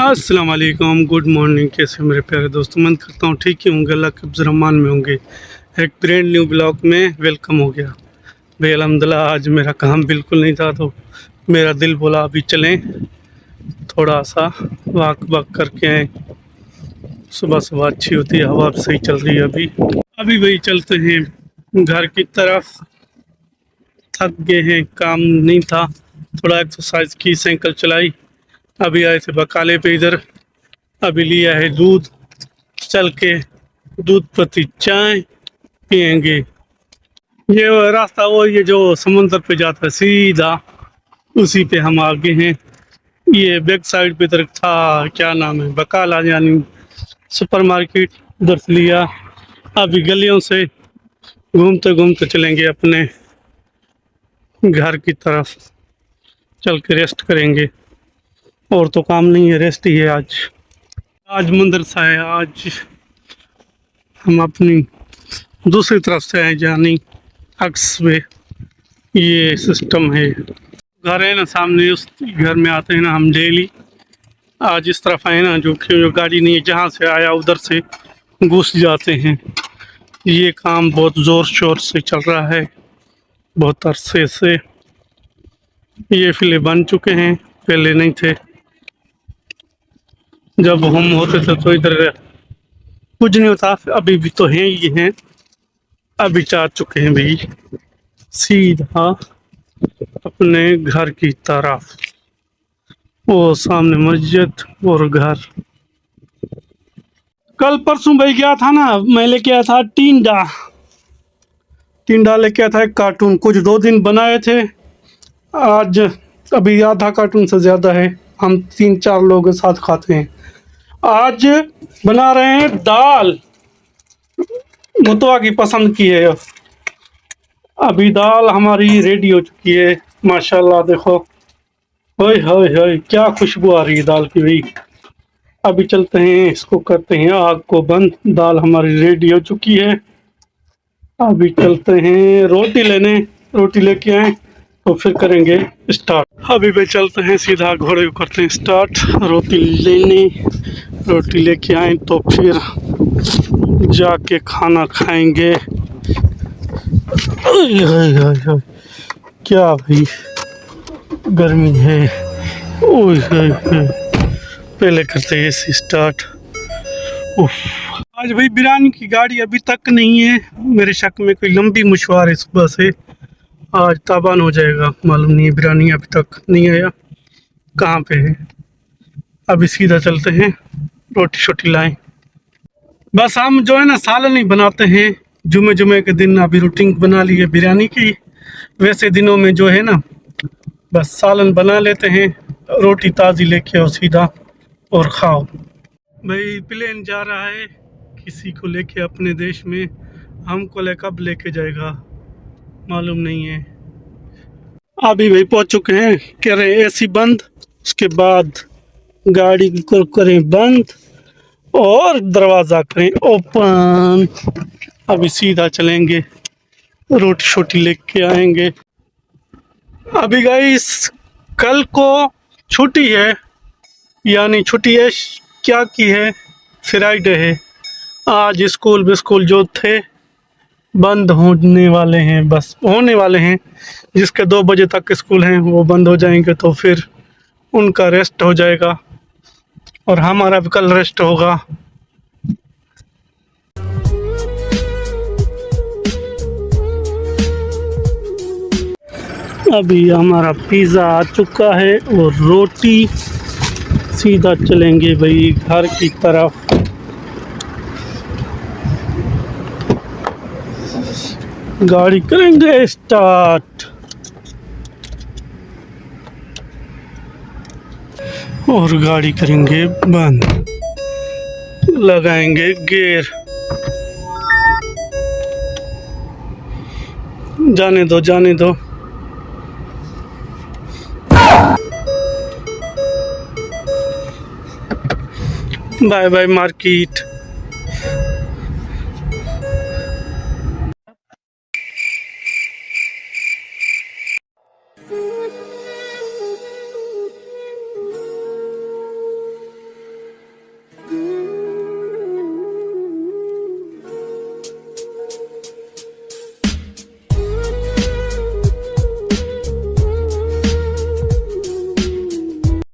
अस्सलाम वालेकुम, good morning. कैसे मेरे प्यारे दोस्तों, उम्मीद करता हूँ ठीक ही होंगे, अल्लाह के रहमान में होंगे। एक ब्रांड न्यू ब्लॉग में वेलकम हो गया भाई। अल्हम्दुलिल्लाह आज मेरा काम बिल्कुल नहीं था, तो मेरा दिल बोला अभी चलें, थोड़ा सा वॉक करके आए। सुबह सुबह अच्छी होती है, हवा सही चल रही है। अभी वही चलते हैं घर की तरफ। थक गए हैं, काम नहीं था, थोड़ा एक्सरसाइज की, साइकिल चलाई। अभी आए थे बकाले पे इधर, अभी लिया है दूध, चल के दूध प्रति चाय पियेंगे। ये वो रास्ता वो ये जो समुंदर पे जाता है सीधा, उसी पे हम आगे हैं। ये बैक साइड पे तरफ था, क्या नाम है, बकाला यानी सुपरमार्केट, उधर से लिया। अभी गलियों से घूमते घूमते चलेंगे अपने घर की तरफ, चल के रेस्ट करेंगे। और तो काम नहीं है, रेस्ट ही है। आज मदरसा है, आज हम अपनी दूसरी तरफ से आए जानी अक्स में। ये सिस्टम है, घर है ना सामने, उस घर में आते हैं ना हम डेली। आज इस तरफ आए ना, जो गाड़ी नहीं है, जहाँ से आया उधर से घुस जाते हैं। ये काम बहुत ज़ोर शोर से चल रहा है, बहुत अरसे से। ये फिले बन चुके हैं, पहले नहीं थे। जब हम होते थे तो इधर कुछ नहीं होता, अभी भी तो हैं, ये हैं। अभी जा चुके हैं भाई सीधा अपने घर की तरफ। वो सामने मस्जिद और घर। कल परसों भाई गया था ना, मैं लेके आया था टिंडा लेके आया था, एक कार्टून। कुछ 2 दिन बनाए थे, आज अभी आधा कार्टून से ज़्यादा है। हम 3-4 लोग के साथ खाते हैं। आज बना रहे हैं दाल, मुतवा की पसंद की है। अभी दाल हमारी रेडी हो चुकी है, माशाल्लाह। देखो, ओए होए होए, क्या खुशबू आ रही है दाल की भाई। अभी चलते हैं, इसको करते हैं आग को बंद। दाल हमारी रेडी हो चुकी है। अभी चलते हैं रोटी लेने, रोटी लेके आए तो फिर करेंगे स्टार्ट। अभी भी चलते हैं सीधा, घोड़े को करते हैं स्टार्ट। रोटी लेने, रोटी लेके आए तो फिर जाके खाना खाएंगे। क्या भाई गर्मी है। ओए पहले करते हैं इसे स्टार्ट। आज भाई बिरयानी की गाड़ी अभी तक नहीं है। मेरे शक में कोई लंबी मशवार है सुबह से, आज ताबान हो जाएगा। मालूम नहीं है, बिरयानी अभी तक नहीं आया, कहाँ पे है। अभी सीधा चलते हैं, रोटी शोटी लाएं। बस हम जो है ना सालन ही बनाते हैं जुमे के दिन। अभी रूटीन बना ली है बिरयानी की। वैसे दिनों में जो है ना, बस सालन बना लेते हैं, रोटी ताज़ी लेके और सीधा और खाओ। भाई प्लेन जा रहा है किसी को लेके अपने देश में, हमको कब लेके जाएगा मालूम नहीं है। अभी भाई पहुंच चुके हैं, कह रहे हैं एसी बंद, उसके बाद गाड़ी को करें बंद और दरवाज़ा करें ओपन। अभी सीधा चलेंगे, रोटी शोटी लेके आएंगे। अभी गाइस कल को छुट्टी है, यानी छुट्टी है क्या की है, फ्राइडे है। आज स्कूल बिस्कूल जो थे बंद होने वाले हैं, बस होने वाले हैं। जिसके 2 बजे तक स्कूल हैं वो बंद हो जाएंगे, तो फिर उनका रेस्ट हो जाएगा और हमारा भी कल रेस्ट होगा। अभी हमारा पिज़्ज़ा आ चुका है और रोटी। सीधा चलेंगे भाई घर की तरफ। गाड़ी करेंगे स्टार्ट और गाड़ी करेंगे बंद, लगाएंगे गियर। जाने दो जाने दो। Bye bye market.